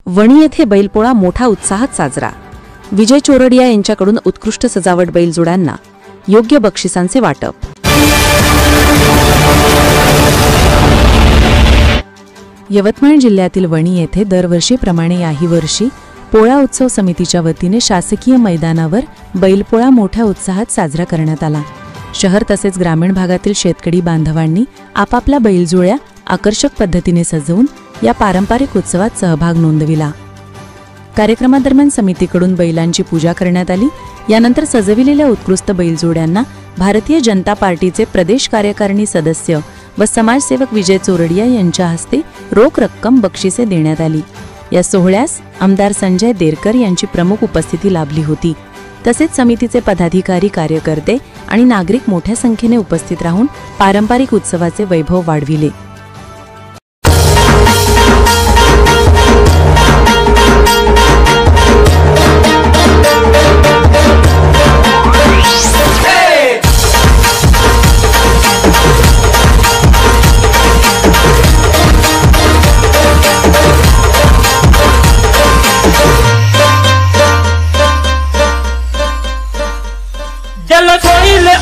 वणी येथे बैलपोळा मोठा उत्साहात साजरा। विजय चोरडिया यांच्याकडून उत्कृष्ट सजावट बैलजोड्यांना योग्य बक्षिसांचे वाटप। यवतमाळ जिल्ह्यातील वणी येथे दरवर्षीप्रमाणे याही वर्षी पोळा उत्सव समितीच्या वतीने शासकीय मैदानावर बैलपोळा मोठ्या उत्साहात साजरा करण्यात आला। शहर तसेच ग्रामीण भागातील शेतकरी बांधवांनी आपापल्या बैलजोड्या आकर्षक पद्धतीने सजवून या पारंपरिक उत्सवात सहभाग नोंदविला। कार्यक्रमादरम्यान समितीकडून बैलांची पूजा करण्यात आली। यानंतर सजविलेल्या उत्कृष्ट बैलजोड्यांना भारतीय जनता पार्टीचे प्रदेश कार्यकारिणी सदस्य व समाजसेवक विजय चोरडिया यांच्या हस्ते रोख रक्कम बक्षिसे देण्यात आली। या सोहळ्यास आमदार संजय देरकर यांची प्रमुख उपस्थिती लाभली होती। तसेच समितीचे पदाधिकारी, कार्यकर्ते आणि नागरिक मोठ्या संख्येने उपस्थित राहून पारंपरिक उत्सवाचे वैभव वाढविले।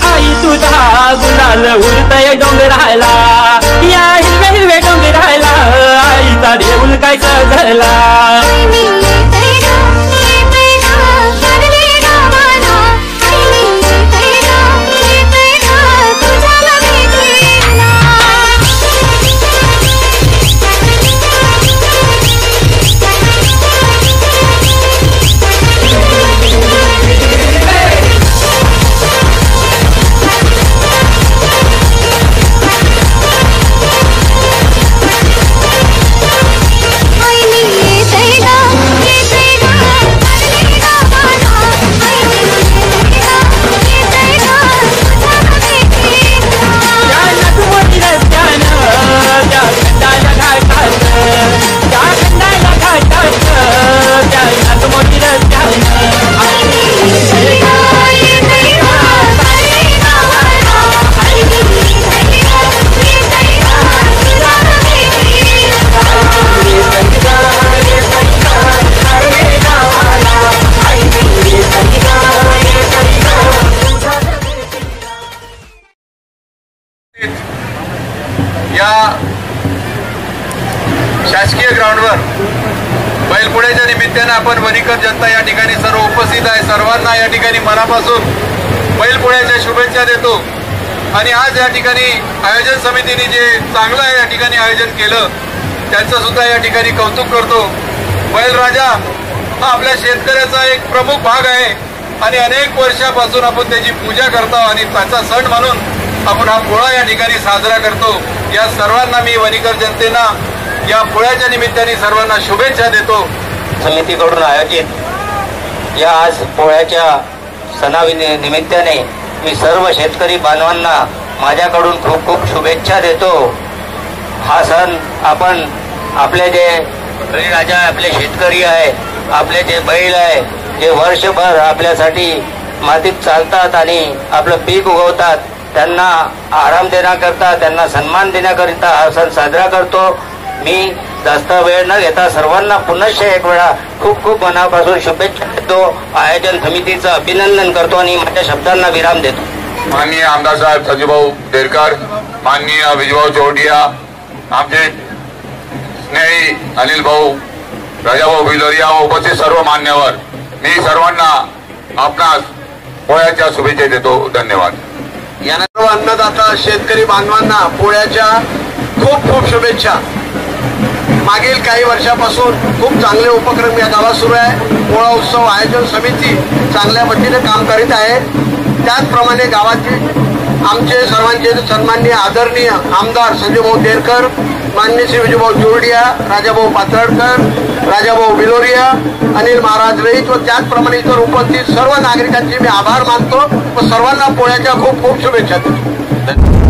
आई तुझा गुलाल उडतय डोंगराला, या हिरवे हिरवे डोंगराला आईचा देऊळ काय सजला। या शासकीय ग्राउंडवर बैलपोळ्याच्या निमित्ताने आपण वणीकर जनता या ठिकाणी सर्व उपस्थित आहे। सर्वांना या ठिकाणी मनापासून बैलपोळ्याच्या शुभेच्छा देतो। आणि आज या ठिकाणी आयोजन समितीने जे चांगलं या ठिकाणी आयोजन केलं त्याचं सुद्धा या ठिकाणी कौतुक करतो। बैलराजा हा आपल्या शेतकऱ्याचा एक प्रमुख भाग आहे आणि अनेक वर्षापासून आपण त्याची पूजा करतो आणि त्याचा सण म्हणून आपण हा पोळा या ठिकाणी साजरा करतो। या सर्वांना मी वणीकर जनतेना या पोळ्याच्या निमित्ताने सर्वांना शुभेच्छा देतो। समितीकडून आयोजित या आज पोळ्याच्या सणानिमित्ताने मी सर्व शेतकरी बांधवांना माझ्याकडून खूप खूप शुभेच्छा देतो। हा सण आपण आपले जे बैलराजा आपले शेतकरी आहे, आपले जे बैल आहे, जे वर्षभर आपल्यासाठी मातीत चालतात आणि आपलं पीक उगवतात, त्यांना आराम देण्याकरता, त्यांना सन्मान देण्याकरिता हा सण साजरा करतो। मी जास्त वेळ न घेता सर्वांना पुन्हा एक वेळा खूप खूप मनापासून शुभेच्छा देतो। आयोजन समितीचं अभिनंदन करतो आणि माझ्या शब्दांना विराम देतो। माननीय आमदार साहेब संजयभाऊ देरकर, माननीय विजयभाऊ चोरडिया, आमचे स्नेही अनिल भाऊ, राजाभाऊ बिलोरिया व उपस्थित सर्व मान्यवर, मी सर्वांना आपणास पोळ्याच्या शुभेच्छा देतो। धन्यवाद। या सर्व अन्नदाता शेतकरी बांधवांना पोळ्याच्या खूप खूप शुभेच्छा। मागील काही वर्षापासून खूप चांगले उपक्रम या गावात सुरू आहे। पोळा उत्सव आयोजन समिती चांगल्या पद्धतीने काम करीत आहे। त्याचप्रमाणे गावातील आमचे सर्वांचे सन्माननीय आदरणीय आमदार संजयभाऊ देरकर, माननीय श्री विजयभाऊ चोरडिया, राजाभाऊ पातळकर, राजाभाऊ बिलोरिया, अनिल महाराज रईत व त्याचप्रमाणे इतर उपस्थित सर्व नागरिकांचे मी आभार मानतो व सर्वांना पोळ्याच्या खूप खूप शुभेच्छा देतो।